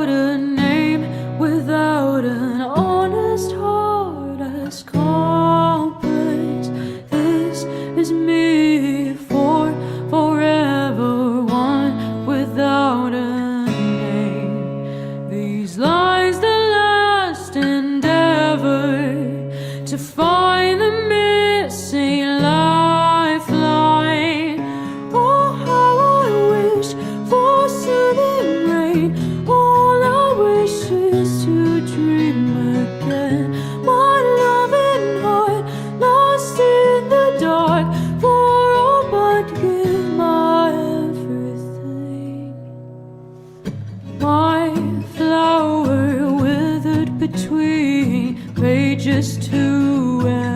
without a name, without an honest heart as compass. This is me for forever, one without a name. These lines, the last endeavor to find the missing lifeline. Oh, how I wish for soothing rain. All I wish is to dream again. My loving heart lost in the dark, for all but give my everything. My flower withered between pages 2 and